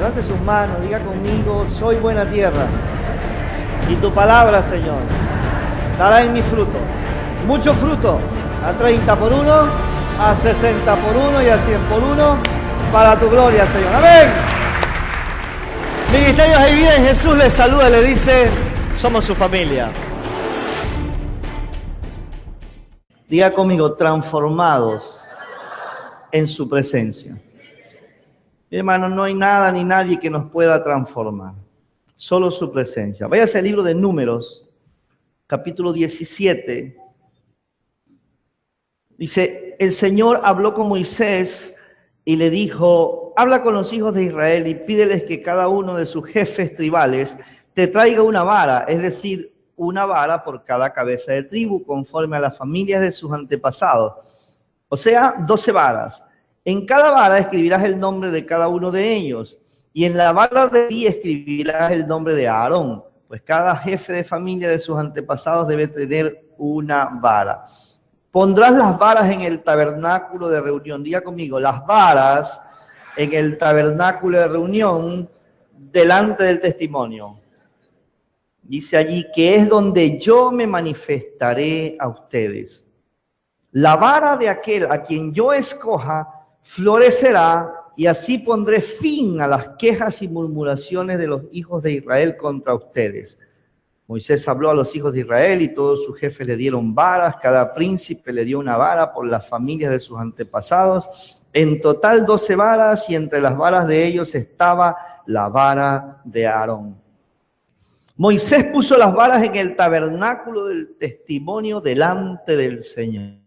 Levante sus manos, diga conmigo, soy buena tierra. Y tu palabra, Señor, dará en mi fruto. Mucho fruto, a 30 por 1, a 60 por 1 y a 100 por 1, para tu gloria, Señor. Amén. Ministerios de Vida en Jesús les saluda y le dice, somos su familia. Diga conmigo, transformados en su presencia. Mi hermano, no hay nada ni nadie que nos pueda transformar. Solo su presencia. Váyase al libro de Números, capítulo 17. Dice, el Señor habló con Moisés y le dijo, habla con los hijos de Israel y pídeles que cada uno de sus jefes tribales te traiga una vara, es decir, una vara por cada cabeza de tribu, conforme a las familias de sus antepasados. O sea, 12 varas. En cada vara escribirás el nombre de cada uno de ellos, y en la vara de Leví escribirás el nombre de Aarón, pues cada jefe de familia de sus antepasados debe tener una vara. Pondrás las varas en el tabernáculo de reunión. Diga conmigo, las varas en el tabernáculo de reunión delante del testimonio. Dice allí que es donde yo me manifestaré a ustedes. La vara de aquel a quien yo escoja florecerá y así pondré fin a las quejas y murmuraciones de los hijos de Israel contra ustedes. Moisés habló a los hijos de Israel y todos sus jefes le dieron varas, cada príncipe le dio una vara por las familias de sus antepasados. En total 12 varas y entre las varas de ellos estaba la vara de Aarón. Moisés puso las varas en el tabernáculo del testimonio delante del Señor.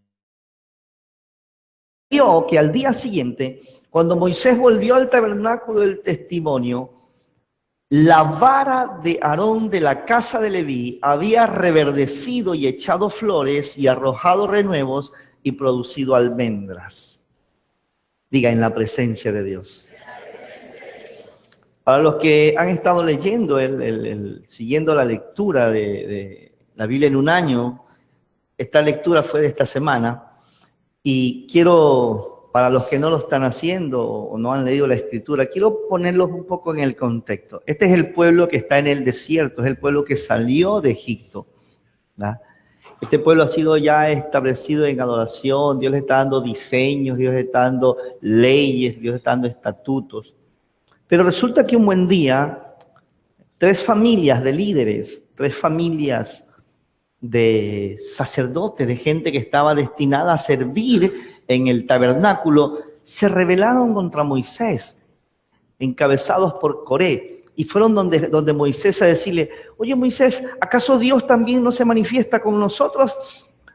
Vio que al día siguiente, cuando Moisés volvió al tabernáculo del testimonio, la vara de Aarón de la casa de Leví había reverdecido y echado flores y arrojado renuevos y producido almendras. Diga, en la presencia de Dios. Para los que han estado leyendo, siguiendo la lectura de la Biblia en un año, esta lectura fue de esta semana, y quiero, para los que no lo están haciendo o no han leído la Escritura, quiero ponerlos un poco en el contexto. Este es el pueblo que está en el desierto, es el pueblo que salió de Egipto, ¿verdad? Este pueblo ha sido ya establecido en adoración, Dios le está dando diseños, Dios le está dando leyes, Dios le está dando estatutos. Pero resulta que un buen día, 3 familias de líderes, 3 familias de sacerdotes, de gente que estaba destinada a servir en el tabernáculo, se rebelaron contra Moisés, encabezados por Coré, y fueron donde Moisés a decirle, oye Moisés, ¿acaso Dios también no se manifiesta con nosotros?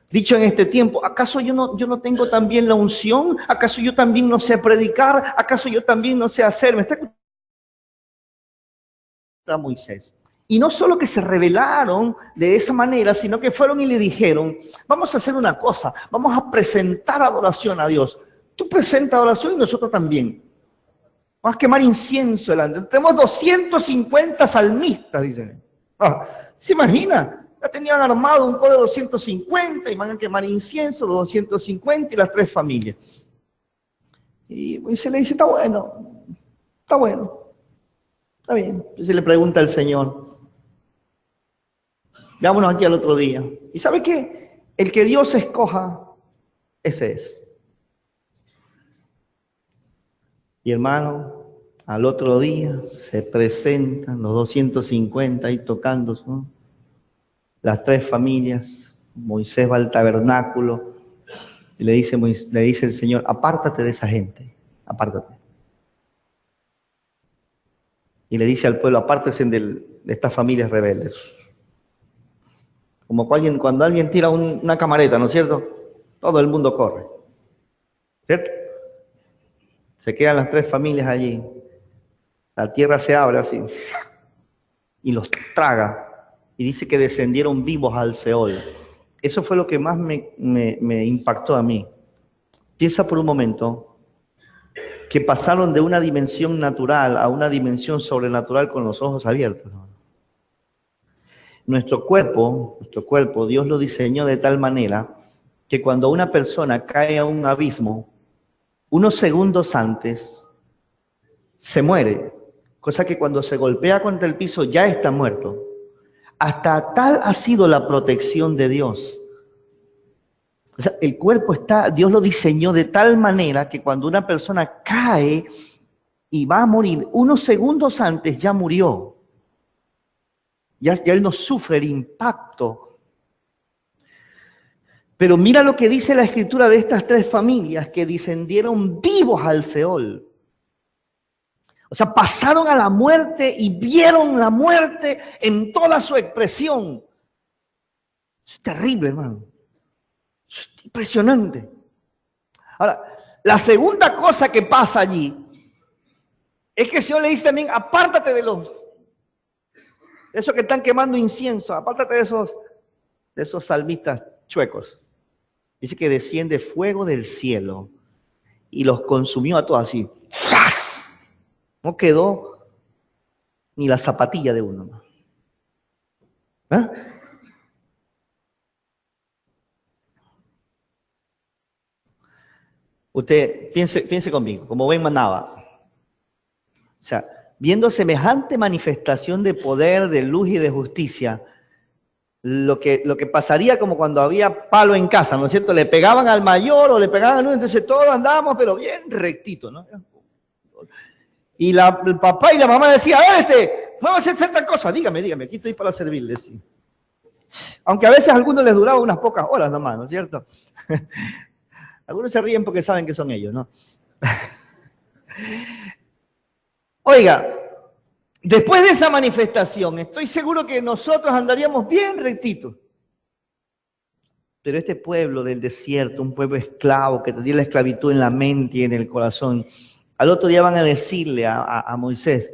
Dicho en este tiempo, ¿acaso yo no tengo también la unción? ¿Acaso yo también no sé predicar? ¿Acaso yo también no sé hacer? ¿Me está escuchando? A Moisés. Y no solo que se rebelaron de esa manera, sino que fueron y le dijeron, vamos a hacer una cosa, vamos a presentar adoración a Dios. Tú presentas adoración y nosotros también. Vamos a quemar incienso delante. Tenemos 250 salmistas, dicen. ¿Se imagina? Ya tenían armado un coro de 250 y van a quemar incienso, los 250 y las 3 familias. Y Moisés le dice, está bueno, está bien. Entonces le pregunta al Señor, veámonos aquí al otro día. ¿Y sabe qué? El que Dios escoja, ese es. Y hermano, al otro día se presentan los 250 ahí tocando, ¿no? Las 3 familias. Moisés va al tabernáculo y le dice el Señor, apártate de esa gente, apártate. Y le dice al pueblo, apártense de estas familias rebeldes. Como cuando alguien tira una camareta, ¿no es cierto? Todo el mundo corre. ¿Cierto? Se quedan las 3 familias allí. La tierra se abre así y los traga. Y dice que descendieron vivos al Seol. Eso fue lo que más me impactó a mí. Piensa por un momento que pasaron de una dimensión natural a una dimensión sobrenatural con los ojos abiertos. Nuestro cuerpo, Dios lo diseñó de tal manera que cuando una persona cae a un abismo, unos segundos antes se muere cosa que cuando se golpea contra el piso ya está muerto. Hasta tal ha sido la protección de Dios. O sea, el cuerpo está, Dios lo diseñó de tal manera que cuando una persona cae y va a morir, unos segundos antes ya murió. Ya él no sufre el impacto. Pero mira lo que dice la escritura de estas tres familias que descendieron vivos al Seol. O sea, pasaron a la muerte y vieron la muerte en toda su expresión. Es terrible, hermano. Es impresionante. Ahora, la segunda cosa que pasa allí es que el Señor le dice también, apártate de esos que están quemando incienso, apártate de esos salmistas chuecos. Dice que desciende fuego del cielo y los consumió a todos así. ¡Fas! No quedó ni la zapatilla de uno. ¿Ah? Usted piense conmigo, como ven Manaba. O sea, viendo semejante manifestación de poder, de luz y de justicia, lo que pasaría como cuando había palo en casa, ¿no es cierto? Le pegaban al mayor o le pegaban al uno, entonces todos andábamos, pero bien rectito, ¿no? Y el papá y la mamá decían, vamos a hacer cierta cosa, dígame, aquí estoy para servirle, sí. Aunque a veces a algunos les duraba unas pocas horas nomás, ¿no es cierto? Algunos se ríen porque saben que son ellos, ¿no? Oiga, después de esa manifestación, estoy seguro que nosotros andaríamos bien rectitos. Pero este pueblo del desierto, un pueblo esclavo que tenía la esclavitud en la mente y en el corazón, al otro día van a decirle a Moisés,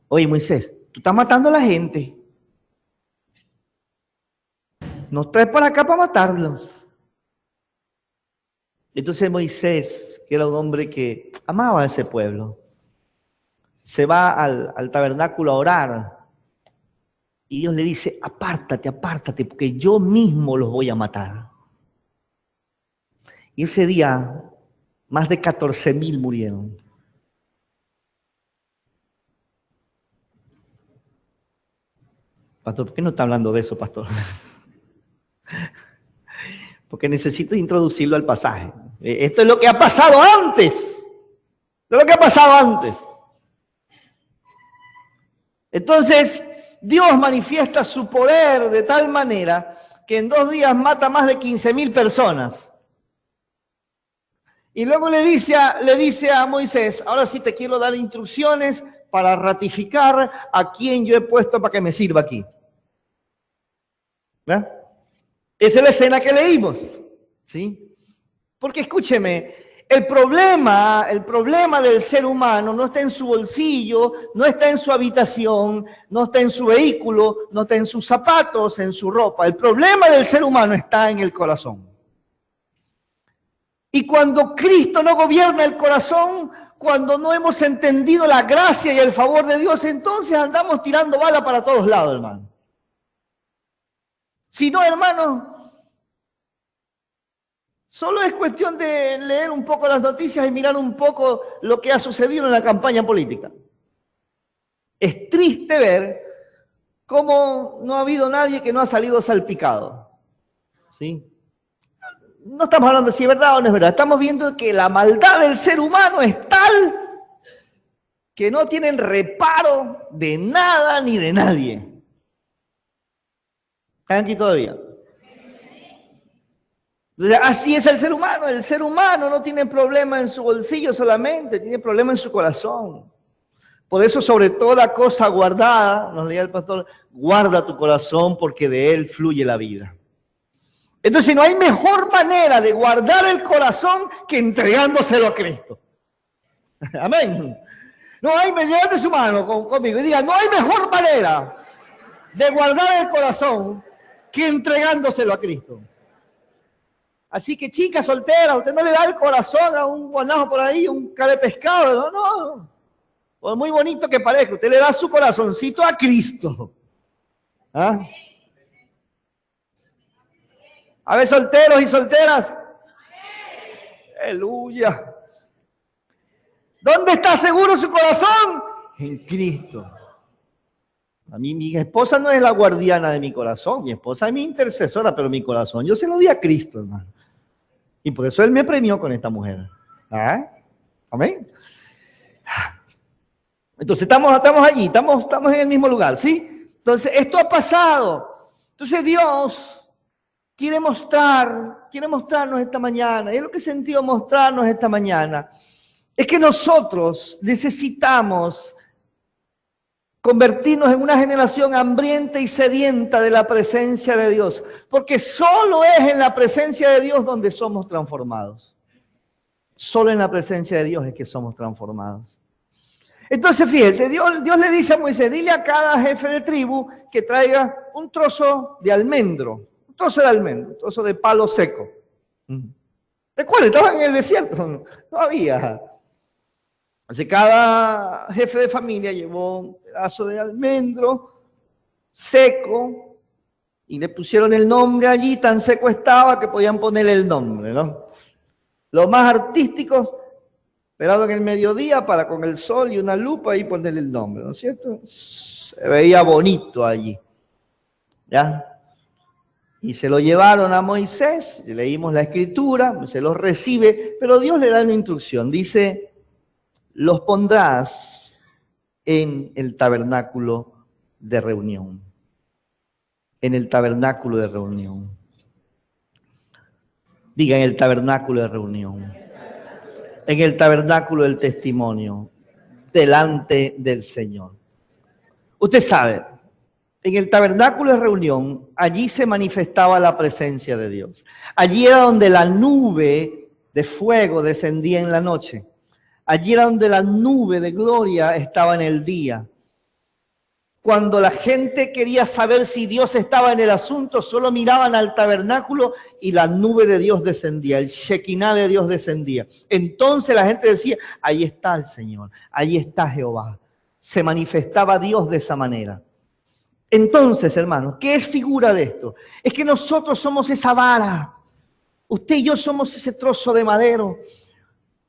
oye Moisés, tú estás matando a la gente. Nos traes para acá para matarlos. Entonces Moisés, que era un hombre que amaba a ese pueblo, se va al tabernáculo a orar y Dios le dice, apártate, porque yo mismo los voy a matar. Y ese día, más de 14,000 murieron. Pastor, ¿por qué no está hablando de eso, pastor? Porque necesito introducirlo al pasaje. Esto es lo que ha pasado antes. Esto es lo que ha pasado antes. Entonces, Dios manifiesta su poder de tal manera que en 2 días mata más de 15,000 personas. Y luego le dice a Moisés, ahora sí te quiero dar instrucciones para ratificar a quien yo he puesto para que me sirva aquí. ¿Verdad? Esa es la escena que leímos, ¿sí? Porque escúcheme, el problema del ser humano no está en su bolsillo, no está en su habitación, no está en su vehículo, no está en sus zapatos, en su ropa. El problema del ser humano está en el corazón. Y cuando Cristo no gobierna el corazón, cuando no hemos entendido la gracia y el favor de Dios, entonces andamos tirando bala para todos lados, hermano. Si no, hermano, solo es cuestión de leer un poco las noticias y mirar un poco lo que ha sucedido en la campaña política. Es triste ver cómo no ha habido nadie que no ha salido salpicado. ¿Sí? No estamos hablando de si es verdad o no es verdad. Estamos viendo que la maldad del ser humano es tal que no tienen reparo de nada ni de nadie. ¿Están aquí todavía? Así es el ser humano. El ser humano no tiene problema en su bolsillo solamente, tiene problema en su corazón. Por eso, sobre toda cosa guardada, nos leía el pastor, guarda tu corazón porque de él fluye la vida. Entonces no hay mejor manera de guardar el corazón que entregándoselo a Cristo. Amén. No hay, levante su mano conmigo y diga, no hay mejor manera de guardar el corazón que entregándoselo a Cristo. Así que chica soltera, usted no le da el corazón a un guanajo por ahí, un cara de pescado, no. Por muy bonito que parezca, usted le da su corazoncito a Cristo. ¿Ah? A ver, solteros y solteras. Aleluya. ¿Dónde está seguro su corazón? En Cristo. A mí mi esposa no es la guardiana de mi corazón, mi esposa es mi intercesora, pero mi corazón yo se lo di a Cristo, hermano. Y por eso Él me premió con esta mujer. ¿Ah? Amén. Entonces estamos allí, estamos en el mismo lugar, ¿sí? Entonces esto ha pasado. Entonces Dios quiere mostrarnos esta mañana, y es lo que he sentido mostrarnos esta mañana, es que nosotros necesitamos convertirnos en una generación hambrienta y sedienta de la presencia de Dios, porque solo es en la presencia de Dios donde somos transformados. Solo en la presencia de Dios es que somos transformados. Entonces, fíjense, Dios le dice a Moisés, dile a cada jefe de tribu que traiga un trozo de almendro, un trozo de palo seco. Recuerden, estaban en el desierto, no había. Entonces, cada jefe de familia llevó un pedazo de almendro seco y le pusieron el nombre allí, tan seco estaba que podían ponerle el nombre, ¿no? Los más artísticos, esperado en el mediodía para con el sol y una lupa y ponerle el nombre, ¿no es cierto? Se veía bonito allí, ¿ya? Y se lo llevaron a Moisés, leímos la escritura, se los recibe, pero Dios le da una instrucción, dice, los pondrás en el tabernáculo de reunión. En el tabernáculo de reunión. Diga, en el tabernáculo de reunión. En el tabernáculo del testimonio. Delante del Señor. Usted sabe, en el tabernáculo de reunión, allí se manifestaba la presencia de Dios. Allí era donde la nube de fuego descendía en la noche. Allí era donde la nube de gloria estaba en el día. Cuando la gente quería saber si Dios estaba en el asunto, solo miraban al tabernáculo y la nube de Dios descendía, el Shekinah de Dios descendía. Entonces la gente decía, ahí está el Señor, ahí está Jehová. Se manifestaba Dios de esa manera. Entonces, hermanos, ¿qué es figura de esto? Es que nosotros somos esa vara. Usted y yo somos ese trozo de madero.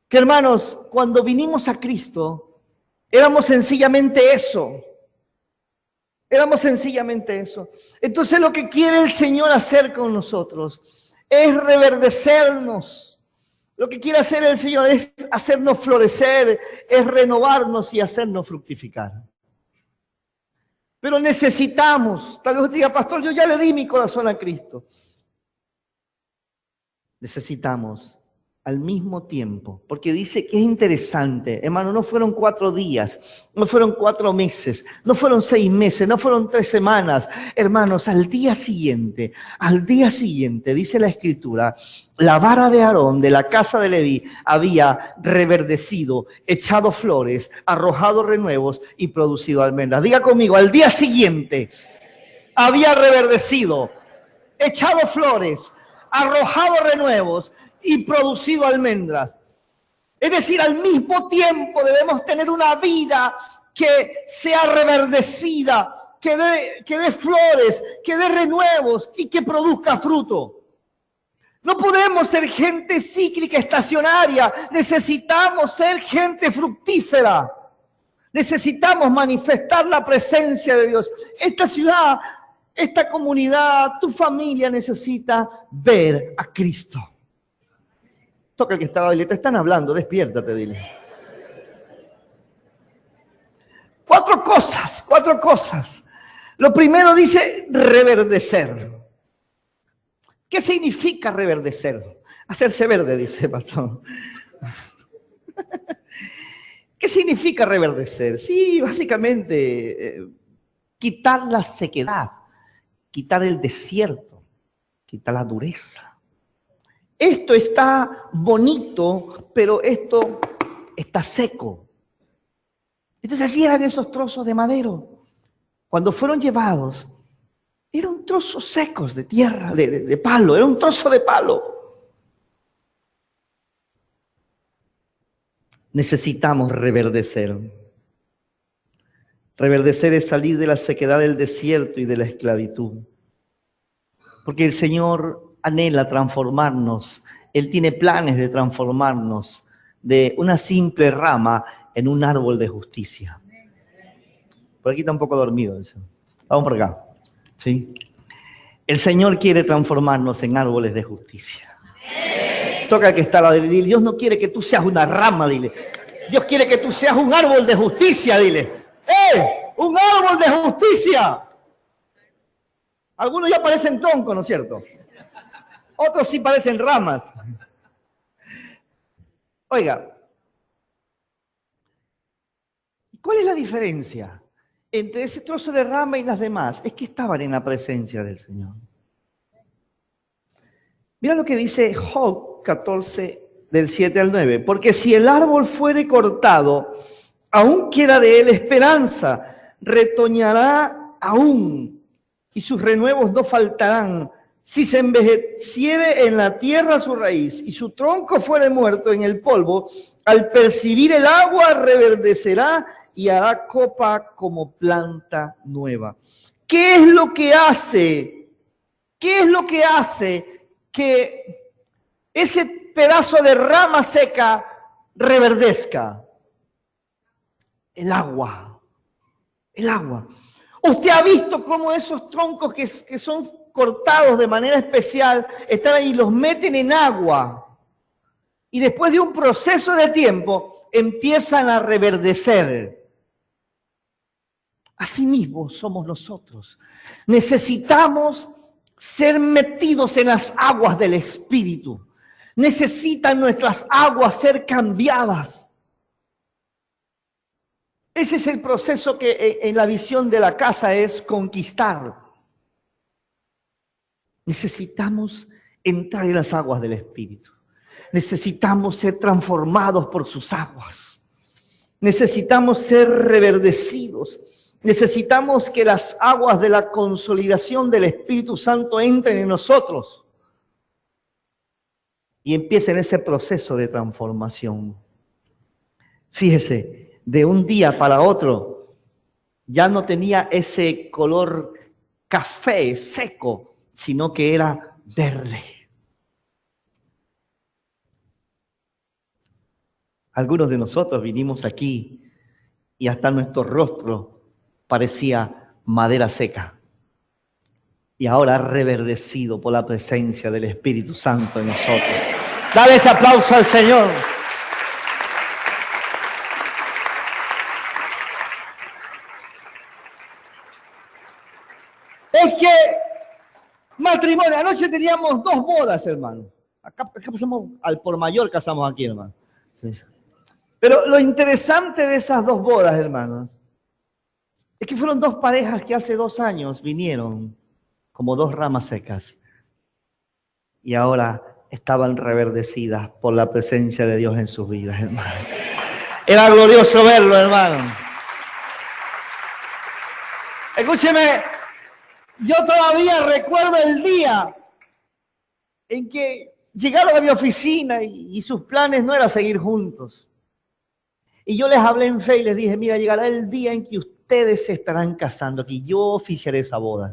Que hermanos, cuando vinimos a Cristo, éramos sencillamente eso. Éramos sencillamente eso. Entonces lo que quiere el Señor hacer con nosotros es reverdecernos. Lo que quiere hacer el Señor es hacernos florecer, es renovarnos y hacernos fructificar. Pero necesitamos, tal vez diga, pastor, yo ya le di mi corazón a Cristo. Necesitamos al mismo tiempo, porque dice que es interesante, hermano, no fueron 4 días, no fueron 4 meses, no fueron 6 meses, no fueron 3 semanas, hermanos, al día siguiente, dice la Escritura, la vara de Aarón de la casa de Leví había reverdecido, echado flores, arrojado renuevos y producido almendras. Diga conmigo, al día siguiente había reverdecido, echado flores, arrojado renuevos y producido almendras. Es decir, al mismo tiempo debemos tener una vida que sea reverdecida, que dé flores, que dé renuevos y que produzca fruto. No podemos ser gente cíclica, estacionaria. Necesitamos ser gente fructífera. Necesitamos manifestar la presencia de Dios. Esta ciudad, esta comunidad, tu familia necesita ver a Cristo. Toca el que estaba ahí, te están hablando, despiértate, dile. 4 cosas. Lo primero dice reverdecer. ¿Qué significa reverdecer? Hacerse verde, dice el pastor. ¿Qué significa reverdecer? Sí, básicamente quitar la sequedad, quitar el desierto, quitar la dureza. Esto está bonito, pero esto está seco. Entonces así eran esos trozos de madero. Cuando fueron llevados, eran trozos secos de tierra, de palo, era un trozo de palo. Necesitamos reverdecer. Reverdecer es salir de la sequedad del desierto y de la esclavitud. Porque el Señor anhela transformarnos. Él tiene planes de transformarnos de una simple rama en un árbol de justicia. Por aquí está un poco dormido. Vamos por acá. ¿Sí? El Señor quiere transformarnos en árboles de justicia. Toca al que está al lado, dile, Dios no quiere que tú seas una rama, dile. Dios quiere que tú seas un árbol de justicia, dile. ¡Un árbol de justicia! Algunos ya parecen troncos, ¿no es cierto? Otros sí parecen ramas. Oiga, ¿cuál es la diferencia entre ese trozo de rama y las demás? Es que estaban en la presencia del Señor. Mira lo que dice Job 14, del 7 al 9. Porque si el árbol fuere cortado, aún queda de él esperanza, retoñará aún, y sus renuevos no faltarán. Si se envejeciere en la tierra su raíz, y su tronco fuere muerto en el polvo, al percibir el agua reverdecerá y hará copa como planta nueva. ¿Qué es lo que hace? ¿Qué es lo que hace que ese pedazo de rama seca reverdezca? El agua. El agua. Usted ha visto cómo esos troncos que son cortados de manera especial están ahí, los meten en agua y después de un proceso de tiempo empiezan a reverdecer. Asimismo somos nosotros. Necesitamos ser metidos en las aguas del Espíritu. Necesitan nuestras aguas ser cambiadas. Ese es el proceso que en la visión de la casa es conquistar. Necesitamos entrar en las aguas del Espíritu. Necesitamos ser transformados por sus aguas. Necesitamos ser reverdecidos. Necesitamos que las aguas de la consolidación del Espíritu Santo entren en nosotros y empiecen ese proceso de transformación. Fíjese, de un día para otro ya no tenía ese color café seco, sino que era verde. Algunos de nosotros vinimos aquí y hasta nuestro rostro parecía madera seca. Y ahora reverdecido por la presencia del Espíritu Santo en nosotros. Dale ese aplauso al Señor. Es que matrimonio, anoche teníamos 2 bodas, hermano. Acá pasamos al por mayor, casamos aquí, hermano. Sí. Pero lo interesante de esas 2 bodas, hermanos, es que fueron 2 parejas que hace 2 años vinieron como 2 ramas secas y ahora estaban reverdecidas por la presencia de Dios en sus vidas, hermano. Era glorioso verlo, hermano. Escúcheme, yo todavía recuerdo el día en que llegaron a mi oficina y sus planes no era seguir juntos. Y yo les hablé en fe y les dije, mira, llegará el día en que ustedes se estarán casando aquí. Yo oficiaré esa boda.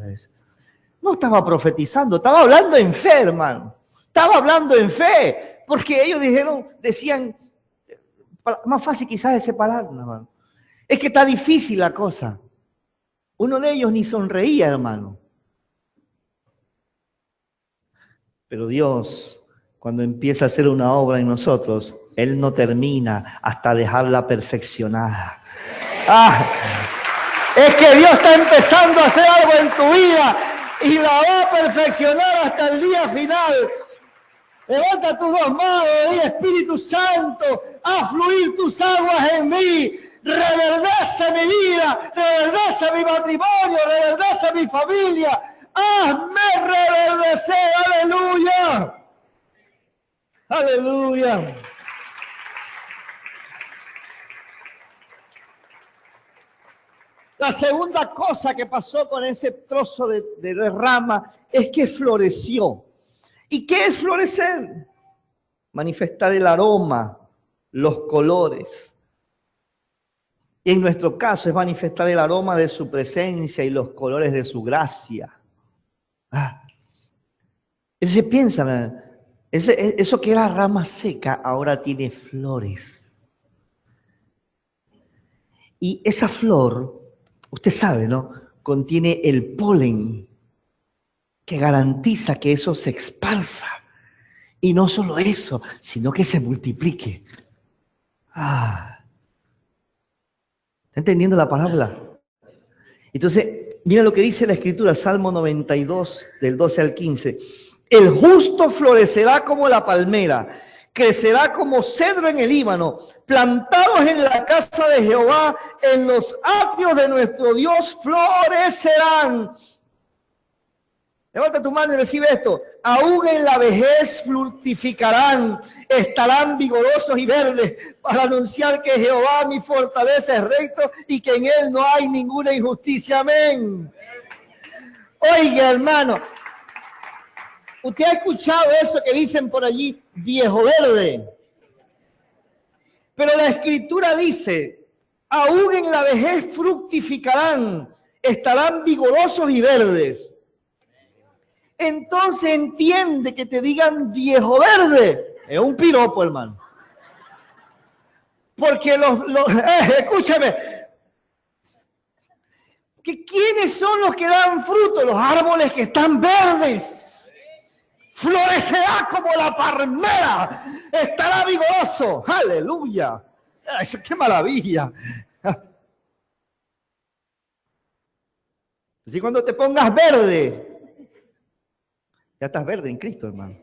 No estaba profetizando, estaba hablando en fe, hermano. Estaba hablando en fe. Porque ellos decían, más fácil quizás de separarnos, hermano. Es que está difícil la cosa. Uno de ellos ni sonreía, hermano. Pero Dios, cuando empieza a hacer una obra en nosotros, Él no termina hasta dejarla perfeccionada. Es que Dios está empezando a hacer algo en tu vida y la va a perfeccionar hasta el día final. Levanta tus 2 manos y Espíritu Santo, a fluir tus aguas en mí. Reverdece mi vida, reverdece mi matrimonio, reverdece mi familia. Hazme reverdecer, aleluya. Aleluya. La segunda cosa que pasó con ese trozo de rama es que floreció. ¿Y qué es florecer? Manifestar el aroma, los colores. Y en nuestro caso es manifestar el aroma de su presencia y los colores de su gracia. Entonces piensa, eso que era rama seca ahora tiene flores. Y esa flor Usted sabe, ¿no? Contiene el polen que garantiza que eso se esparza. Y no solo eso, sino que se multiplique. ¿Está entendiendo la palabra? Entonces, mira lo que dice la Escritura, Salmo 92, del 12 al 15. El justo florecerá como la palmera, crecerá como cedro en el Líbano, plantados en la casa de Jehová, en los atrios de nuestro Dios florecerán. Levanta tu mano y recibe esto. Aún en la vejez fructificarán, estarán vigorosos y verdes para anunciar que Jehová mi fortaleza es recto y que en él no hay ninguna injusticia. Amén. Oiga, hermano, ¿usted ha escuchado eso que dicen por allí, viejo verde? Pero la Escritura dice, aún en la vejez fructificarán, estarán vigorosos y verdes. Entonces entiende que te digan viejo verde. Es un piropo, hermano. Porque escúchame. ¿Quiénes son los que dan fruto? Los árboles que están verdes. Florecerá como la palmera. Estará vigoroso. Aleluya. ¡Qué maravilla! Así cuando te pongas verde, ya estás verde en Cristo, hermano.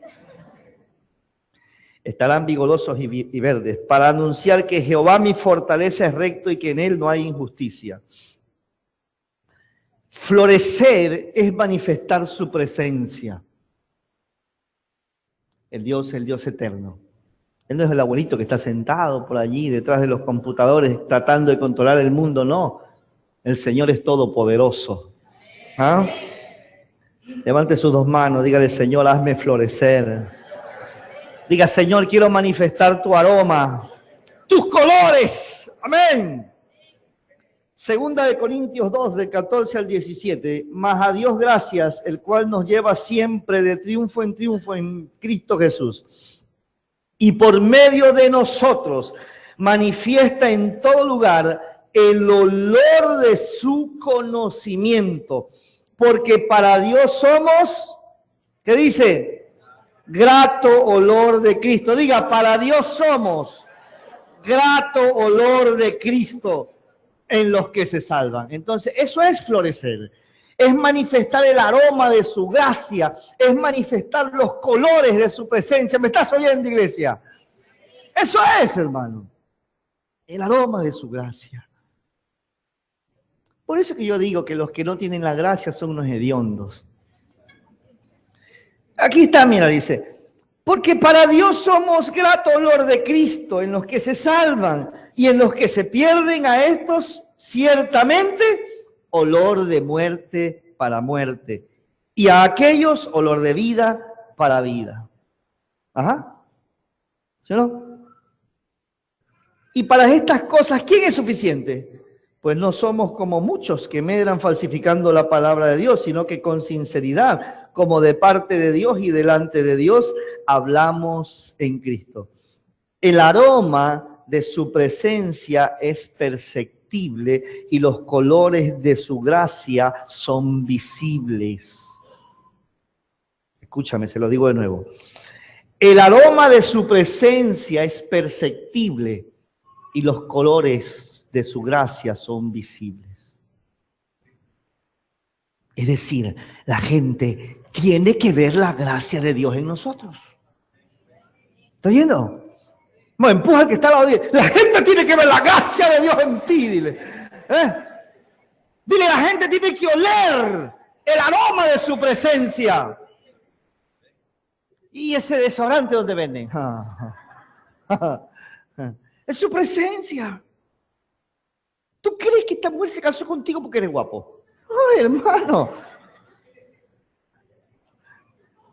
Estarán vigorosos y verdes para anunciar que Jehová mi fortaleza es recto y que en él no hay injusticia. Florecer es manifestar su presencia. El Dios eterno. Él no es el abuelito que está sentado por allí detrás de los computadores tratando de controlar el mundo, no. El Señor es todopoderoso. ¿Ah? Levante sus dos manos, dígale, Señor, hazme florecer. Diga, Señor, quiero manifestar tu aroma, tus colores. Amén. Segunda de Corintios 2, del 14 al 17. Mas a Dios gracias, el cual nos lleva siempre de triunfo en Cristo Jesús. Y por medio de nosotros manifiesta en todo lugar el olor de su conocimiento. Porque para Dios somos, ¿qué dice? Grato olor de Cristo. Diga, para Dios somos grato olor de Cristo en los que se salvan. Entonces, eso es florecer. Es manifestar el aroma de su gracia. Es manifestar los colores de su presencia. ¿Me estás oyendo, iglesia? Eso es, hermano. El aroma de su gracia. Por eso que yo digo que los que no tienen la gracia son unos hediondos. Aquí está, mira, dice, porque para Dios somos grato olor de Cristo en los que se salvan y en los que se pierden, a estos ciertamente olor de muerte para muerte y a aquellos olor de vida para vida. Ajá. ¿Sí o no? Y para estas cosas, ¿quién es suficiente? Pues no somos como muchos que medran falsificando la palabra de Dios, sino que con sinceridad, como de parte de Dios y delante de Dios, hablamos en Cristo. El aroma de su presencia es perceptible y los colores de su gracia son visibles. Escúchame, se lo digo de nuevo. El aroma de su presencia es perceptible y los colores de su gracia son visibles. Es decir, la gente tiene que ver la gracia de Dios en nosotros. ¿Está oyendo? No, empuja al que está al lado de él. La gente tiene que ver la gracia de Dios en ti, dile. Dile, la gente tiene que oler el aroma de su presencia. ¿Y ese desodorante dónde venden? Es su presencia. ¿Tú crees que esta mujer se casó contigo porque eres guapo? Ay, hermano.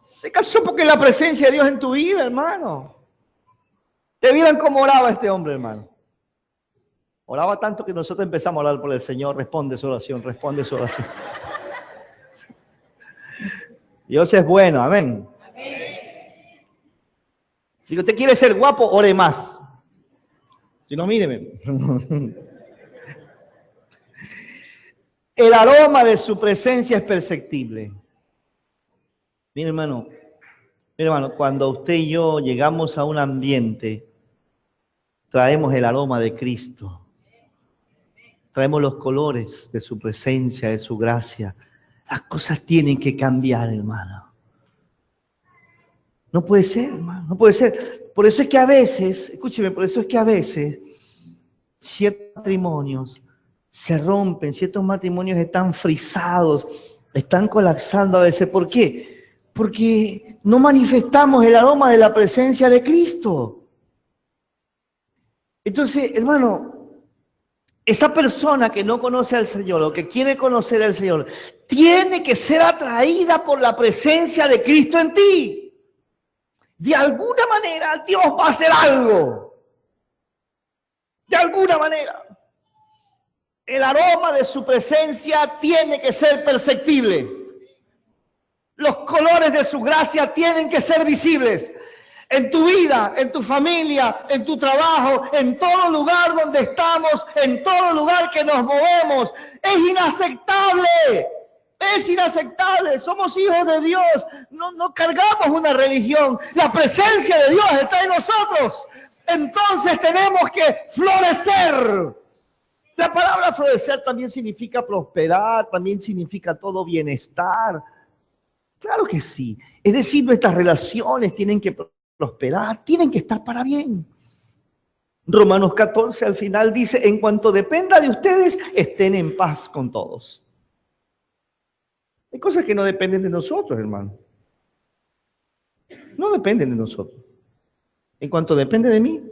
Se casó porque la presencia de Dios en tu vida, hermano. Te vieran cómo oraba este hombre, hermano. Oraba tanto que nosotros empezamos a orar por el Señor. Responde su oración, responde su oración. Dios es bueno, amén. Si usted quiere ser guapo, ore más. Si no, míreme. El aroma de su presencia es perceptible. Mira, hermano, cuando usted y yo llegamos a un ambiente, traemos el aroma de Cristo. Traemos los colores de su presencia, de su gracia. Las cosas tienen que cambiar, hermano. No puede ser, hermano, no puede ser. Por eso es que a veces, escúcheme, por eso es que a veces ciertos matrimonios se rompen, ciertos matrimonios están frisados, están colapsando a veces. ¿Por qué? Porque no manifestamos el aroma de la presencia de Cristo. Entonces, hermano, esa persona que no conoce al Señor o que quiere conocer al Señor, tiene que ser atraída por la presencia de Cristo en ti. De alguna manera Dios va a hacer algo. De alguna manera. El aroma de su presencia tiene que ser perceptible. Los colores de su gracia tienen que ser visibles. En tu vida, en tu familia, en tu trabajo, en todo lugar donde estamos, en todo lugar que nos movemos. Es inaceptable. Es inaceptable. Somos hijos de Dios. No cargamos una religión. La presencia de Dios está en nosotros. Entonces tenemos que florecer. La palabra florecer también significa prosperar, también significa todo bienestar. Claro que sí. Es decir, nuestras relaciones tienen que prosperar, tienen que estar para bien. Romanos 14 al final dice, en cuanto dependa de ustedes, estén en paz con todos. Hay cosas que no dependen de nosotros, hermano. No dependen de nosotros. En cuanto depende de mí,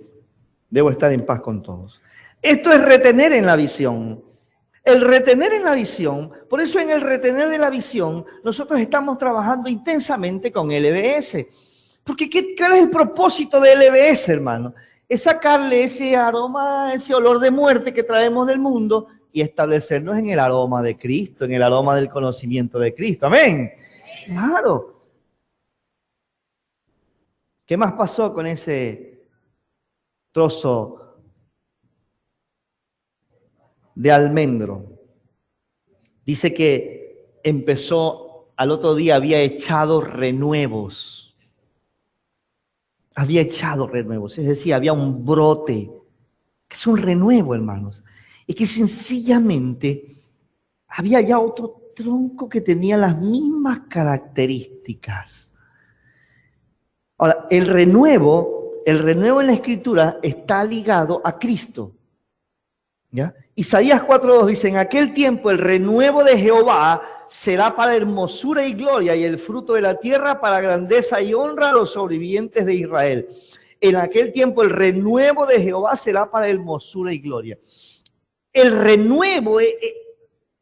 debo estar en paz con todos. Esto es retener en la visión. El retener en la visión, por eso en el retener de la visión, nosotros estamos trabajando intensamente con LBS. Porque ¿cuál es el propósito de LBS, hermano? Es sacarle ese aroma, ese olor de muerte que traemos del mundo y establecernos en el aroma de Cristo, en el aroma del conocimiento de Cristo. Amén. Claro. ¿Qué más pasó con ese trozo de almendro? Dice que empezó, al otro día había echado renuevos. Había echado renuevos, es decir, había un brote, que es un renuevo, hermanos. Y que sencillamente había ya otro tronco que tenía las mismas características. Ahora, el renuevo en la Escritura está ligado a Cristo. ¿Ya? Isaías 4:2 dice, en aquel tiempo el renuevo de Jehová será para hermosura y gloria, y el fruto de la tierra para grandeza y honra a los sobrevivientes de Israel. En aquel tiempo el renuevo de Jehová será para hermosura y gloria. El renuevo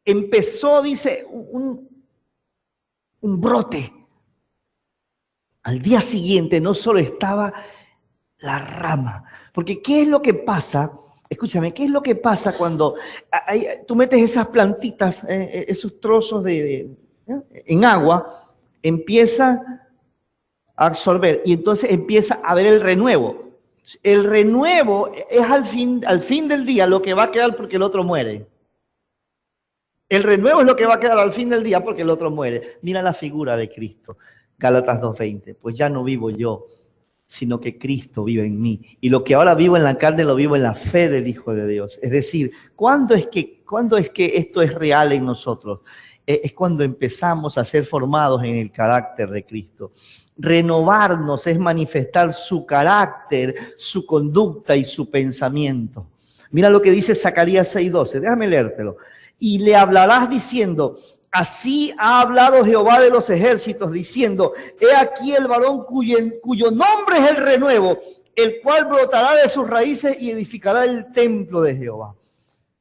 empezó, dice, un brote. Al día siguiente no solo estaba la rama, porque ¿qué es lo que pasa? Escúchame, ¿qué es lo que pasa cuando tú metes esas plantitas, esos trozos en agua, empieza a absorber y entonces empieza a ver el renuevo? El renuevo es al fin del día lo que va a quedar porque el otro muere. El renuevo es lo que va a quedar al fin del día porque el otro muere. Mira la figura de Cristo, Gálatas 2:20, pues ya no vivo yo, sino que Cristo vive en mí. Y lo que ahora vivo en la carne, lo vivo en la fe del Hijo de Dios. Es decir, ¿cuándo es que esto es real en nosotros? Es cuando empezamos a ser formados en el carácter de Cristo. Renovarnos es manifestar su carácter, su conducta y su pensamiento. Mira lo que dice Zacarías 6:12, déjame leértelo. Y le hablarás diciendo, así ha hablado Jehová de los ejércitos, diciendo, he aquí el varón cuyo nombre es el renuevo, el cual brotará de sus raíces y edificará el templo de Jehová.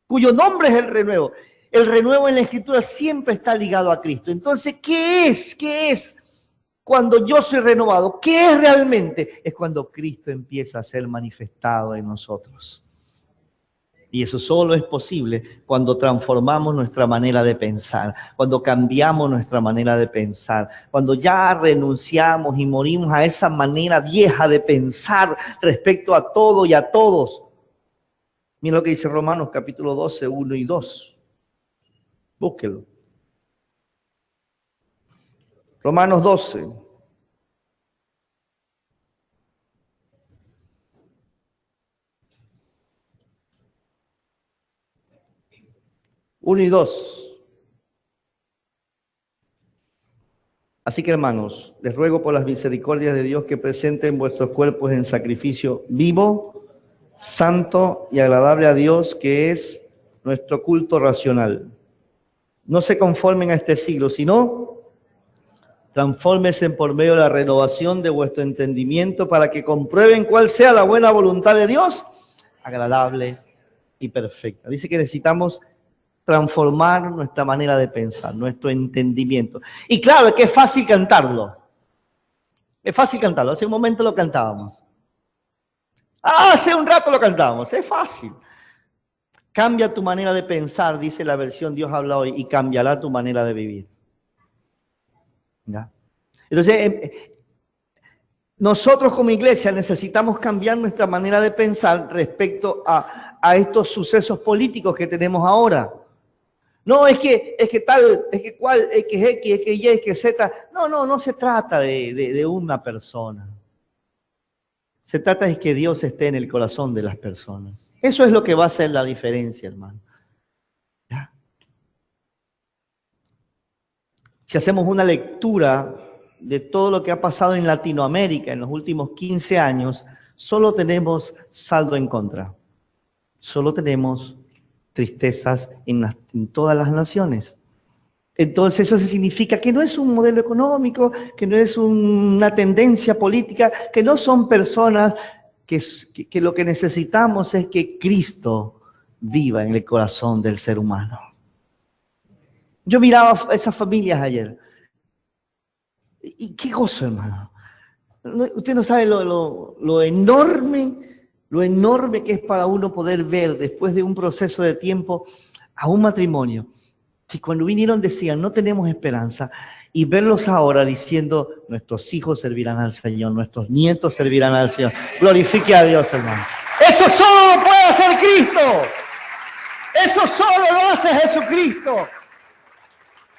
Cuyo nombre es el renuevo. El renuevo en la Escritura siempre está ligado a Cristo. Entonces, ¿qué es? ¿Qué es cuando yo soy renovado? ¿Qué es realmente? Es cuando Cristo empieza a ser manifestado en nosotros. Y eso solo es posible cuando transformamos nuestra manera de pensar, cuando cambiamos nuestra manera de pensar, cuando ya renunciamos y morimos a esa manera vieja de pensar respecto a todo y a todos. Mira lo que dice Romanos capítulo 12, 1 y 2. Búsquelo. Romanos 12. Uno y 2. Así que, hermanos, les ruego por las misericordias de Dios que presenten vuestros cuerpos en sacrificio vivo, santo y agradable a Dios, que es nuestro culto racional. No se conformen a este siglo, sino transfórmense por medio de la renovación de vuestro entendimiento para que comprueben cuál sea la buena voluntad de Dios, agradable y perfecta. Dice que necesitamos transformar nuestra manera de pensar, nuestro entendimiento. Y claro, es que es fácil cantarlo. Es fácil cantarlo. Hace un momento lo cantábamos. Hace un rato lo cantábamos. Es fácil. Cambia tu manera de pensar, dice la versión Dios habla hoy, y cambiará tu manera de vivir. ¿Ya? Entonces, nosotros como iglesia necesitamos cambiar nuestra manera de pensar respecto a estos sucesos políticos que tenemos ahora. No, es que tal, es que cual, es que X, es que Y, es que Z. No se trata de una persona. Se trata de que Dios esté en el corazón de las personas. Eso es lo que va a hacer la diferencia, hermano. ¿Ya? Si hacemos una lectura de todo lo que ha pasado en Latinoamérica en los últimos 15 años, solo tenemos saldo en contra. Solo tenemos tristezas en todas las naciones. Entonces eso significa que no es un modelo económico, que no es una tendencia política, que no son personas que lo que necesitamos es que Cristo viva en el corazón del ser humano. Yo miraba a esas familias ayer. Y qué gozo, hermano. Usted no sabe lo enorme que es para uno poder ver después de un proceso de tiempo a un matrimonio que cuando vinieron decían, no tenemos esperanza, y verlos ahora diciendo, nuestros hijos servirán al Señor, nuestros nietos servirán al Señor. Glorifique a Dios, hermano. Eso solo lo puede hacer Cristo. Eso solo lo hace Jesucristo.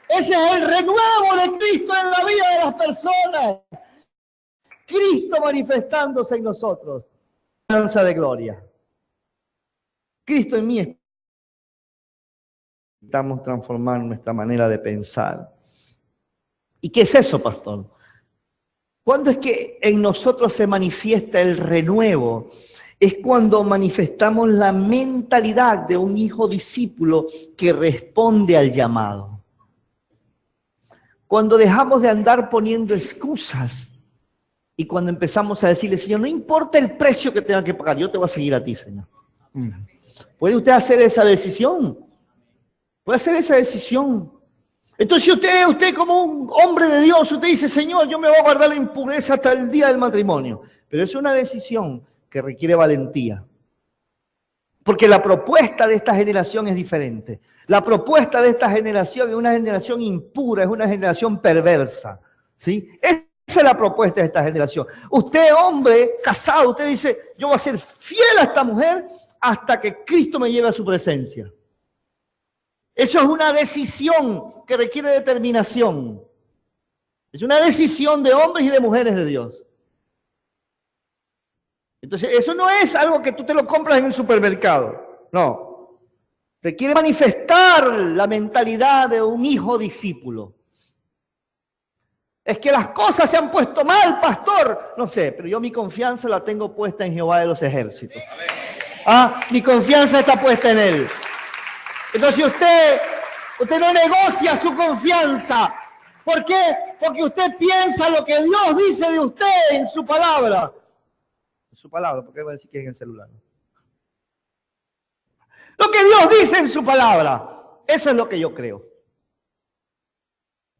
Ese es el renuevo de Cristo en la vida de las personas. Cristo manifestándose en nosotros. Esperanza de gloria. Cristo en mí. Necesitamos transformar nuestra manera de pensar. ¿Y qué es eso, pastor? ¿Cuándo es que en nosotros se manifiesta el renuevo? Es cuando manifestamos la mentalidad de un hijo discípulo que responde al llamado. Cuando dejamos de andar poniendo excusas y cuando empezamos a decirle, Señor, no importa el precio que tenga que pagar, yo te voy a seguir a ti, Señor. ¿Puede usted hacer esa decisión? Puede hacer esa decisión. Entonces usted como un hombre de Dios, usted dice, Señor, yo me voy a guardar la impureza hasta el día del matrimonio. Pero es una decisión que requiere valentía. Porque la propuesta de esta generación es diferente. La propuesta de esta generación es una generación impura, es una generación perversa. ¿Sí? Esa es la propuesta de esta generación. Usted, hombre casado, usted dice, yo voy a ser fiel a esta mujer hasta que Cristo me lleve a su presencia. Eso es una decisión que requiere determinación. Es una decisión de hombres y de mujeres de Dios. Entonces, eso no es algo que tú te lo compras en un supermercado. No. Requiere manifestar la mentalidad de un hijo discípulo. Es que las cosas se han puesto mal, pastor. No sé, pero yo mi confianza la tengo puesta en Jehová de los ejércitos. Mi confianza está puesta en Él. Entonces usted no negocia su confianza. ¿Por qué? Porque usted piensa lo que Dios dice de usted en su palabra. En su palabra, porque va a decir que es en el celular. Lo que Dios dice en su palabra. Eso es lo que yo creo.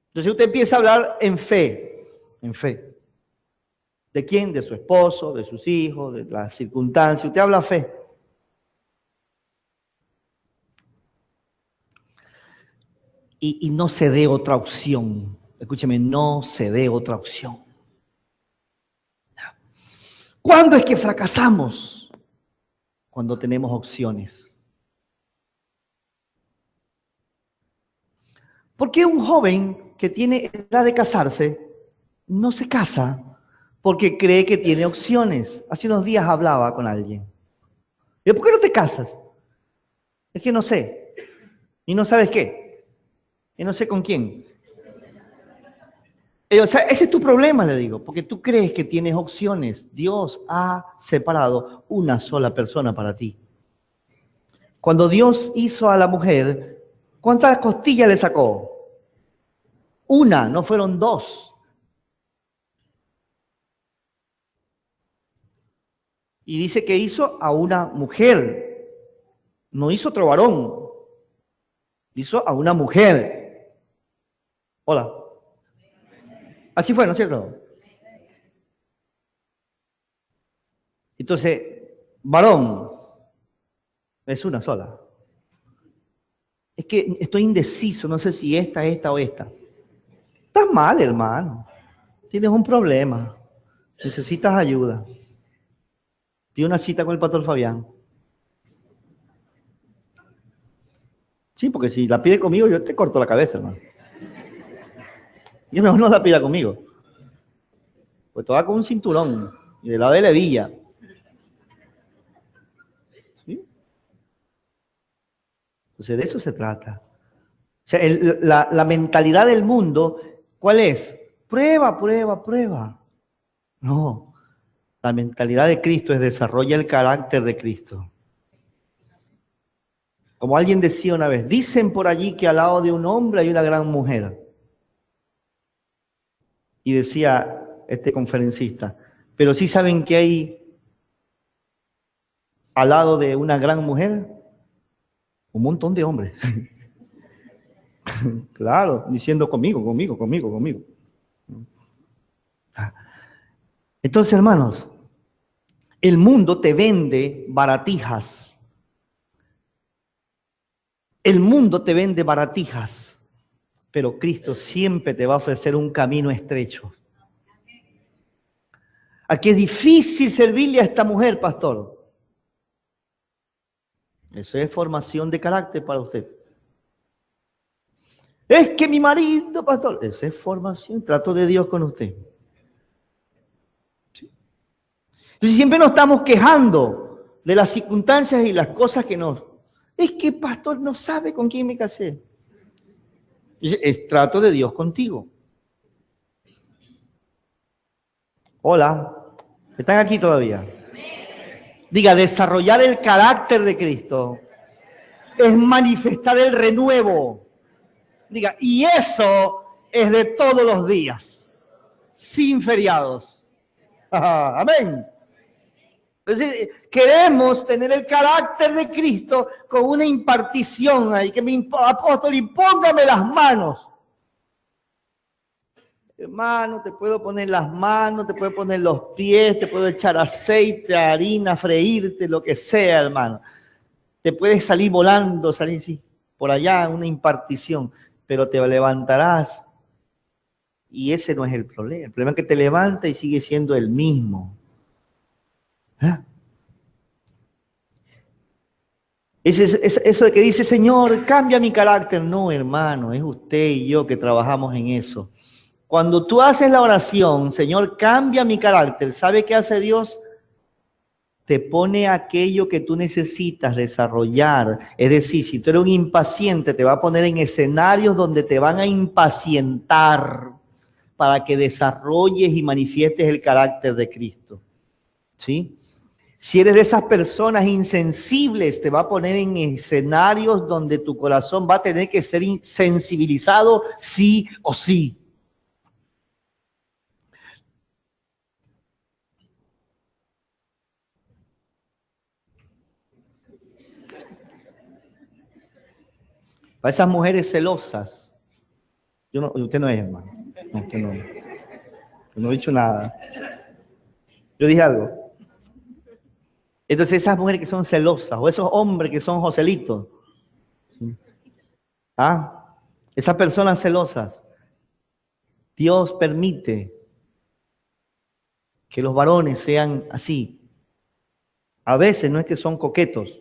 Entonces usted empieza a hablar en fe. En fe. ¿De quién? De su esposo, de sus hijos, de las circunstancias. Usted habla fe. Y no se dé otra opción. Escúcheme, no se dé otra opción. ¿Cuándo es que fracasamos? Cuando tenemos opciones. ¿Por qué un joven que tiene edad de casarse no se casa? Porque cree que tiene opciones. Hace unos días hablaba con alguien. Digo, ¿por qué no te casas? Es que no sé. ¿Y no sabes qué? Y no sé con quién. O sea, ese es tu problema, le digo, porque tú crees que tienes opciones. Dios ha separado una sola persona para ti. Cuando Dios hizo a la mujer, ¿cuántas costillas le sacó? Una, no fueron dos. Y dice que hizo a una mujer, no hizo otro varón, hizo a una mujer. Hola. Así fue, ¿no es cierto? Entonces, varón es una sola. Es que estoy indeciso, no sé si esta o esta. Estás mal, hermano. Tienes un problema. Necesitas ayuda. Pide una cita con el pastor Fabián. Sí, porque si la pide conmigo, yo te corto la cabeza, hermano. Yo mejor no la pida conmigo. Pues te va con un cinturón y de lado de la hebilla. ¿Sí? Entonces de eso se trata. O sea, la mentalidad del mundo, ¿cuál es? Prueba, prueba, prueba. No, la mentalidad de Cristo es desarrolla el carácter de Cristo. Como alguien decía una vez, dicen por allí que al lado de un hombre hay una gran mujer. Y decía este conferencista, pero sí saben que hay al lado de una gran mujer un montón de hombres. Claro, diciendo conmigo, conmigo, conmigo, conmigo. Entonces, hermanos, el mundo te vende baratijas. El mundo te vende baratijas, pero Cristo siempre te va a ofrecer un camino estrecho. Aquí es difícil servirle a esta mujer, pastor. Eso es formación de carácter para usted. Es que mi marido, pastor, esa es formación, trato de Dios con usted. ¿Sí? Entonces siempre nos estamos quejando de las circunstancias y las cosas que nos... Es que pastor no sabe con quién me casé. Es trato de Dios contigo. Hola, ¿están aquí todavía? Diga, desarrollar el carácter de Cristo es manifestar el renuevo. Diga, y eso es de todos los días, sin feriados. Amén. Entonces, queremos tener el carácter de Cristo con una impartición ahí, que mi apóstol, impóngame las manos. Hermano, te puedo poner las manos, te puedo poner los pies, te puedo echar aceite, harina, freírte, lo que sea, hermano. Te puedes salir volando, salir así, por allá, una impartición, pero te levantarás y ese no es el problema. El problema es que te levanta y sigue siendo el mismo. ¿Eh? Eso de que dice, Señor, cambia mi carácter. No, hermano, es usted y yo que trabajamos en eso. Cuando tú haces la oración, Señor, cambia mi carácter, ¿sabe qué hace Dios? Te pone aquello que tú necesitas desarrollar. Es decir, si tú eres un impaciente, te va a poner en escenarios donde te van a impacientar para que desarrolles y manifiestes el carácter de Cristo. ¿Sí? Si eres de esas personas insensibles, te va a poner en escenarios donde tu corazón va a tener que ser sensibilizado sí o sí. Para esas mujeres celosas, usted no es, hermano. No, usted no. Yo no he dicho nada. Yo dije algo. Entonces esas mujeres que son celosas, o esos hombres que son joselitos, ¿sí? Esas personas celosas, Dios permite que los varones sean así. A veces no es que son coquetos,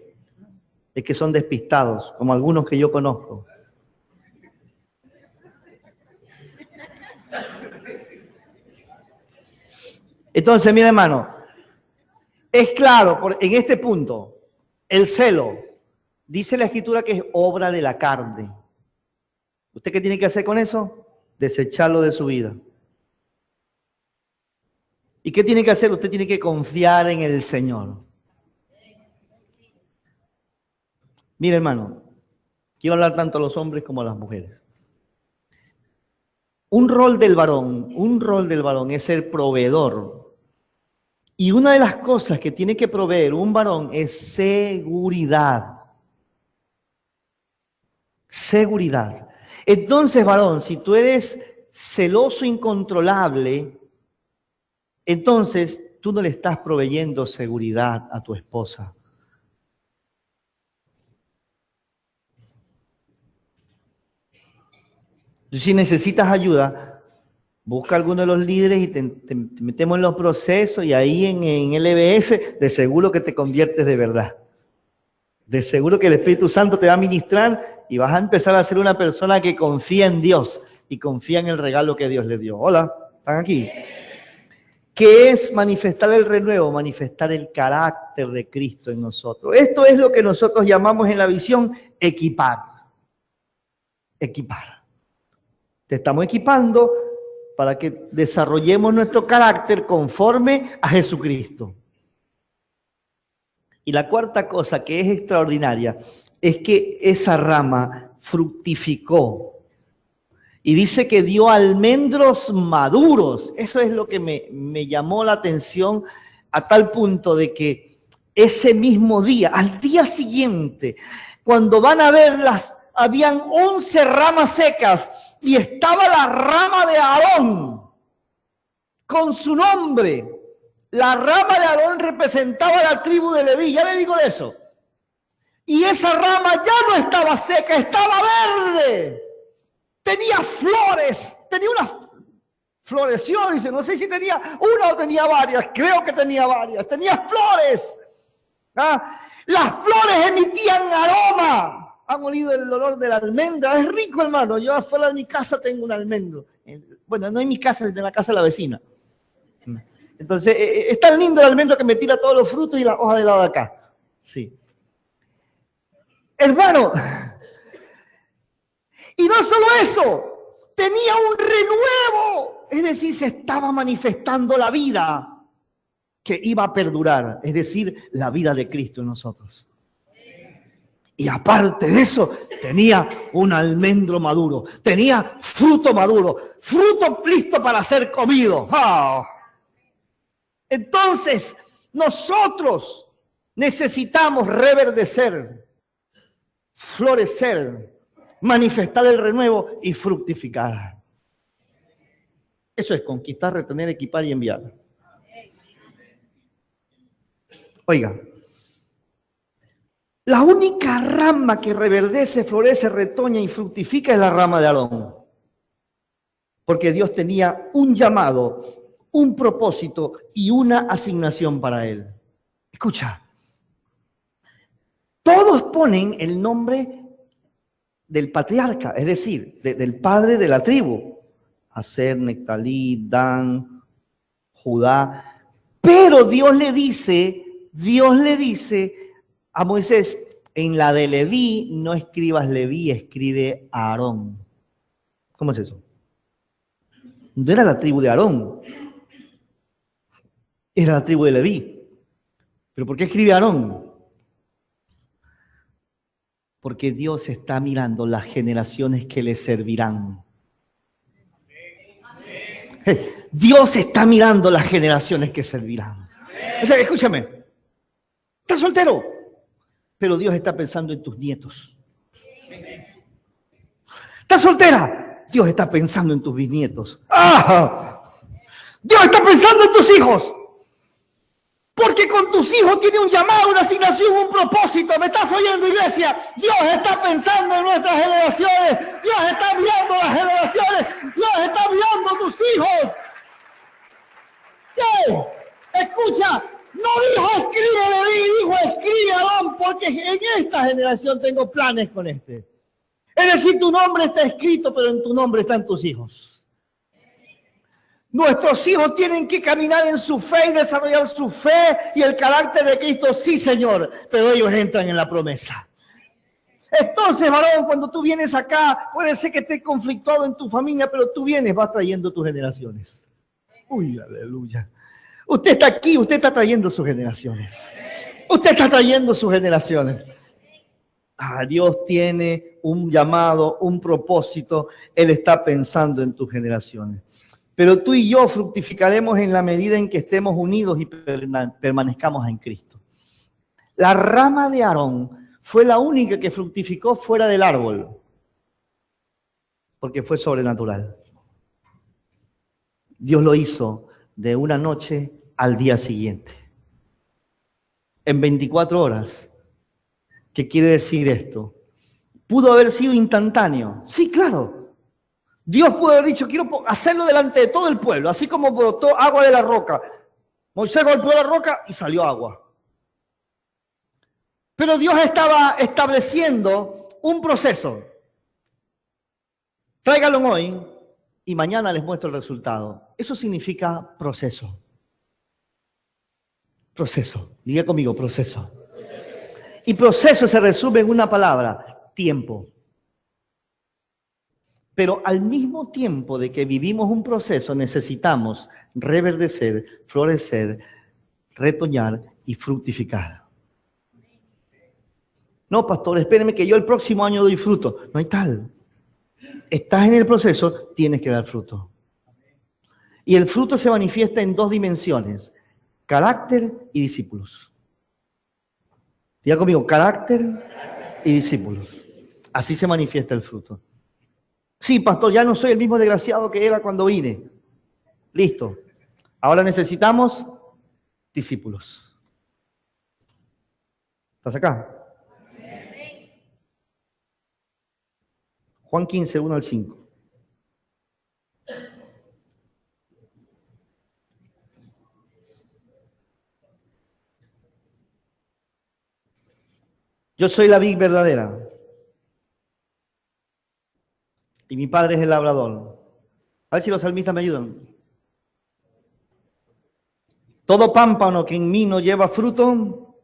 es que son despistados, como algunos que yo conozco. Entonces, mira hermano, es claro en este punto, el celo, dice la Escritura que es obra de la carne. ¿Usted qué tiene que hacer con eso? Desecharlo de su vida. ¿Y qué tiene que hacer? Usted tiene que confiar en el Señor. Mire, hermano, quiero hablar tanto a los hombres como a las mujeres. Un rol del varón es ser proveedor. Y una de las cosas que tiene que proveer un varón es seguridad. Seguridad. Entonces, varón, si tú eres celoso incontrolable, entonces tú no le estás proveyendo seguridad a tu esposa. Si necesitas ayuda, busca a alguno de los líderes y te metemos en los procesos y ahí en LBS de seguro que te conviertes de verdad. De seguro que el Espíritu Santo te va a ministrar y vas a empezar a ser una persona que confía en Dios y confía en el regalo que Dios le dio. Hola, ¿están aquí? ¿Qué es manifestar el renuevo? Manifestar el carácter de Cristo en nosotros. Esto es lo que nosotros llamamos en la visión equipar. Equipar. Te estamos equipando para que desarrollemos nuestro carácter conforme a Jesucristo. Y la cuarta cosa que es extraordinaria es que esa rama fructificó. Y dice que dio almendros maduros. Eso es lo que me llamó la atención a tal punto de que ese mismo día, al día siguiente, cuando van a verlas, habían 11 ramas secas y estaba la rama de Aarón con su nombre. La rama de Aarón representaba a la tribu de Leví, ya le digo eso. Y esa rama ya no estaba seca, estaba verde. Tenía flores, floreció, dice, no sé si tenía una o tenía varias, creo que tenía varias, tenía flores. ¿Ah? Las flores emitían aroma. ¿Han olido el olor de la almendra? Es rico, hermano. Yo afuera de mi casa tengo un almendro. Bueno, no en mi casa, es en la casa de la vecina. Entonces, es tan lindo el almendro que me tira todos los frutos y la hoja de lado de acá. Sí. Hermano, y no solo eso, tenía un renuevo. Es decir, se estaba manifestando la vida que iba a perdurar. Es decir, la vida de Cristo en nosotros. Y aparte de eso, tenía un almendro maduro, tenía fruto maduro, fruto listo para ser comido. ¡Oh! Entonces, nosotros necesitamos reverdecer, florecer, manifestar el renuevo y fructificar. Eso es conquistar, retener, equipar y enviar. Oiga. La única rama que reverdece, florece, retoña y fructifica es la rama de Aarón. Porque Dios tenía un llamado, un propósito y una asignación para él. Escucha, todos ponen el nombre del patriarca, es decir, del padre de la tribu. Aser, Nectalí, Dan, Judá. Pero Dios le dice a Moisés, en la de Leví, no escribas Leví, escribe Aarón. ¿Cómo es eso? No era la tribu de Aarón, era la tribu de Leví. ¿Pero por qué escribe Aarón? Porque Dios está mirando las generaciones que le servirán. Dios está mirando las generaciones que servirán. O sea, escúchame, ¿estás soltero? Pero Dios está pensando en tus nietos. ¿Estás soltera? Dios está pensando en tus bisnietos. ¡Ah! Dios está pensando en tus hijos. Porque con tus hijos tiene un llamado, una asignación, un propósito. ¿Me estás oyendo, iglesia? Dios está pensando en nuestras generaciones. Dios está mirando las generaciones. Dios está mirando tus hijos. ¿Qué? Escucha. No dijo escribe Leví, dijo escribe Aarón, porque en esta generación tengo planes con este. Es decir, tu nombre está escrito, pero en tu nombre están tus hijos. Nuestros hijos tienen que caminar en su fe y desarrollar su fe y el carácter de Cristo. Sí, Señor, pero ellos entran en la promesa. Entonces, varón, cuando tú vienes acá, puede ser que estés conflictuado en tu familia, pero tú vienes, vas trayendo tus generaciones. Uy, aleluya. Usted está aquí, usted está trayendo sus generaciones. Usted está trayendo sus generaciones. Dios tiene un llamado, un propósito. Él está pensando en tus generaciones. Pero tú y yo fructificaremos en la medida en que estemos unidos y permanezcamos en Cristo. La rama de Aarón fue la única que fructificó fuera del árbol, porque fue sobrenatural. Dios lo hizo de una noche al día siguiente. En 24 horas. ¿Qué quiere decir esto? ¿Pudo haber sido instantáneo? Sí, claro. Dios pudo haber dicho, quiero hacerlo delante de todo el pueblo, así como brotó agua de la roca. Moisés golpeó la roca y salió agua. Pero Dios estaba estableciendo un proceso. Tráiganlo hoy y mañana les muestro el resultado. Eso significa proceso. Proceso. Diga conmigo, proceso. Y proceso se resume en una palabra, tiempo. Pero al mismo tiempo de que vivimos un proceso, necesitamos reverdecer, florecer, retoñar y fructificar. No, pastor, espéreme que yo el próximo año doy fruto. No hay tal. Estás en el proceso, tienes que dar fruto. Y el fruto se manifiesta en dos dimensiones, carácter y discípulos. Diga conmigo, carácter y discípulos. Así se manifiesta el fruto. Sí, pastor, ya no soy el mismo desgraciado que era cuando vine. Listo. Ahora necesitamos discípulos. ¿Estás acá? Juan 15, 1 al 5. Yo soy la vid verdadera y mi padre es el labrador. A ver si los salmistas me ayudan. Todo pámpano que en mí no lleva fruto,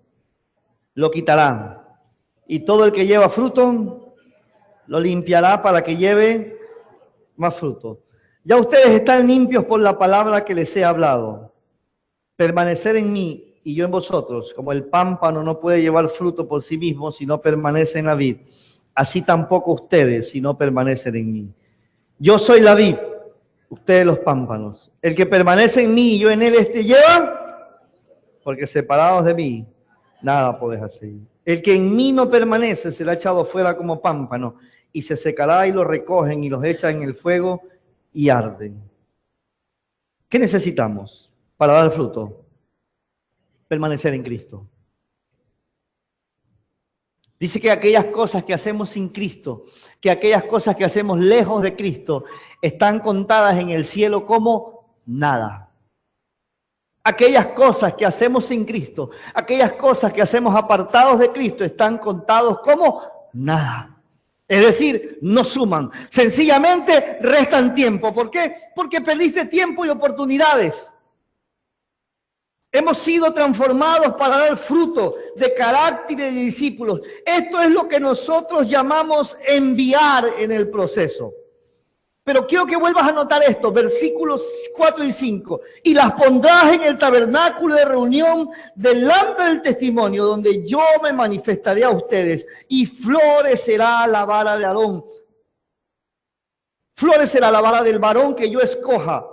lo quitará. Y todo el que lleva fruto, lo limpiará para que lleve más fruto. Ya ustedes están limpios por la palabra que les he hablado. Permanecer en mí y yo en vosotros, como el pámpano no puede llevar fruto por sí mismo si no permanece en la vid, así tampoco ustedes si no permanecen en mí. Yo soy la vid, ustedes los pámpanos. El que permanece en mí y yo en él lleva, porque separados de mí, nada podés hacer. El que en mí no permanece será echado fuera como pámpano y se secará y lo recogen y los echan en el fuego y arden. ¿Qué necesitamos para dar fruto? Permanecer en Cristo. Dice que aquellas cosas que hacemos sin Cristo, que aquellas cosas que hacemos lejos de Cristo, están contadas en el cielo como nada. Aquellas cosas que hacemos sin Cristo, aquellas cosas que hacemos apartados de Cristo, están contados como nada. Es decir, no suman. Sencillamente restan tiempo. ¿Por qué? Porque perdiste tiempo y oportunidades. Hemos sido transformados para dar fruto de carácter y de discípulos. Esto es lo que nosotros llamamos enviar en el proceso. Pero quiero que vuelvas a notar esto, versículos 4 y 5. Y las pondrás en el tabernáculo de reunión delante del testimonio, donde yo me manifestaré a ustedes, y florecerá la vara de Aarón. Florecerá la vara del varón que yo escoja.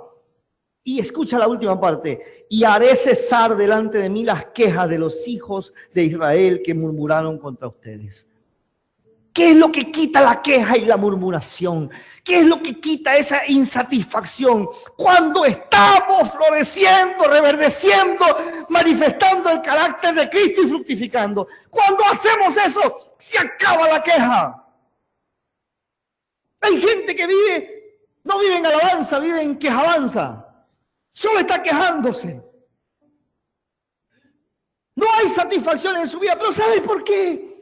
Y escucha la última parte. Y haré cesar delante de mí las quejas de los hijos de Israel que murmuraron contra ustedes. ¿Qué es lo que quita la queja y la murmuración? ¿Qué es lo que quita esa insatisfacción? Cuando estamos floreciendo, reverdeciendo, manifestando el carácter de Cristo y fructificando. Cuando hacemos eso, se acaba la queja. Hay gente que no vive en alabanza, vive en quejabanza. Solo está quejándose. No hay satisfacción en su vida, pero ¿sabes por qué?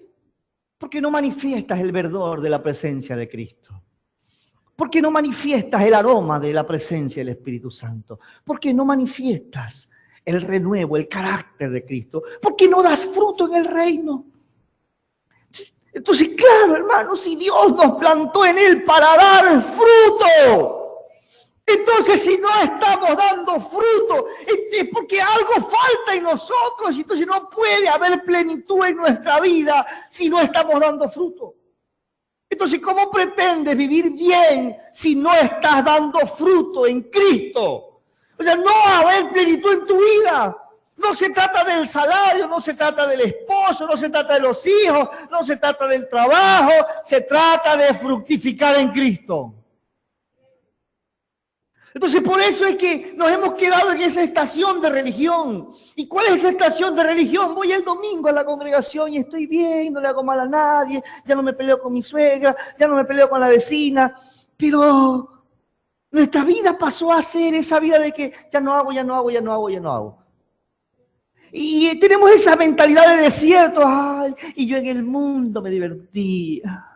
Porque no manifiestas el verdor de la presencia de Cristo. ¿Por qué no manifiestas el aroma de la presencia del Espíritu Santo? ¿Por qué no manifiestas el renuevo, el carácter de Cristo? ¿Por qué no das fruto en el reino? Entonces, claro, hermano, si Dios nos plantó en Él para dar fruto, entonces si no estamos dando fruto, es porque algo falta en nosotros. Entonces no puede haber plenitud en nuestra vida si no estamos dando fruto. Entonces, ¿cómo pretendes vivir bien si no estás dando fruto en Cristo? O sea, no va a haber plenitud en tu vida. No se trata del salario, no se trata del esposo, no se trata de los hijos, no se trata del trabajo, se trata de fructificar en Cristo. Entonces, por eso es que nos hemos quedado en esa estación de religión. ¿Y cuál es esa estación de religión? Voy el domingo a la congregación y estoy bien, no le hago mal a nadie, ya no me peleo con mi suegra, ya no me peleo con la vecina, pero nuestra vida pasó a ser esa vida de que ya no hago. Y tenemos esa mentalidad de desierto. Ay, y yo en el mundo me divertía.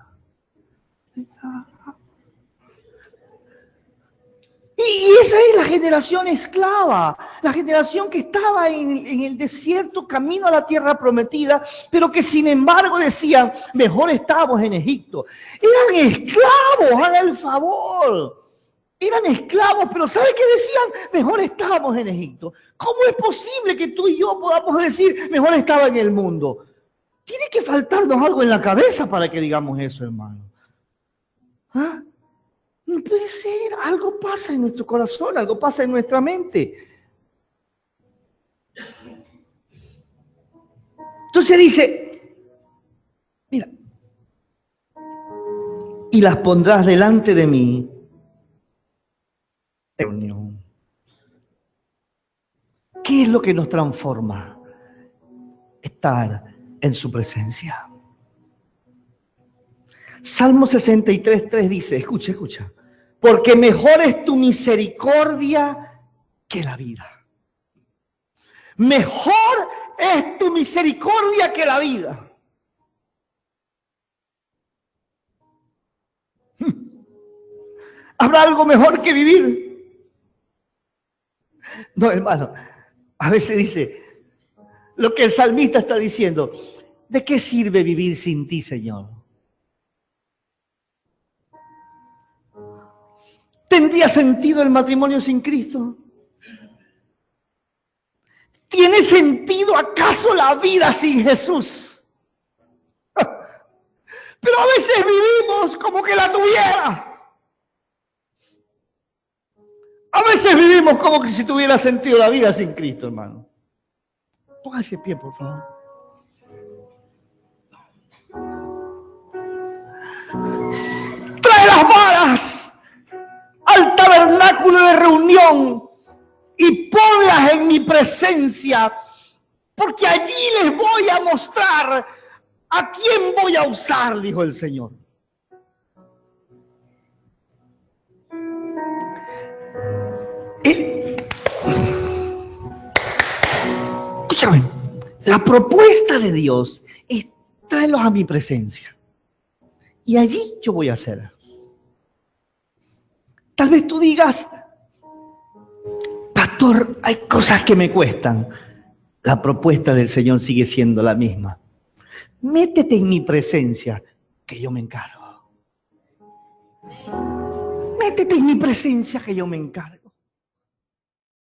Y esa es la generación esclava, la generación que estaba en el desierto camino a la tierra prometida, pero que sin embargo decían, mejor estábamos en Egipto. Eran esclavos, hagan el favor. Eran esclavos, pero ¿sabe qué decían? Mejor estábamos en Egipto. ¿Cómo es posible que tú y yo podamos decir, mejor estaba en el mundo? Tiene que faltarnos algo en la cabeza para que digamos eso, hermano. ¿Ah? No puede ser, algo pasa en nuestro corazón, algo pasa en nuestra mente. Entonces dice, mira, y las pondrás delante de mí. Reunión. ¿Qué es lo que nos transforma? Estar en su presencia. Salmo 63:3 dice, escucha, porque mejor es tu misericordia que la vida. Mejor es tu misericordia que la vida. ¿Habrá algo mejor que vivir? No, hermano, a veces dice, lo que el salmista está diciendo, ¿de qué sirve vivir sin ti, Señor? ¿Tendría sentido el matrimonio sin Cristo? ¿Tiene sentido acaso la vida sin Jesús? Pero a veces vivimos como que la tuviera. A veces vivimos como que si tuviera sentido la vida sin Cristo, hermano. Póngase de pie, por favor. Trae las varas al tabernáculo de reunión y ponlas en mi presencia, porque allí les voy a mostrar a quién voy a usar, dijo el Señor. Escúchame, la propuesta de Dios es tráelos a mi presencia y allí yo voy a hacer. Tal vez tú digas, pastor, hay cosas que me cuestan. La propuesta del Señor sigue siendo la misma. Métete en mi presencia, que yo me encargo. Métete en mi presencia, que yo me encargo.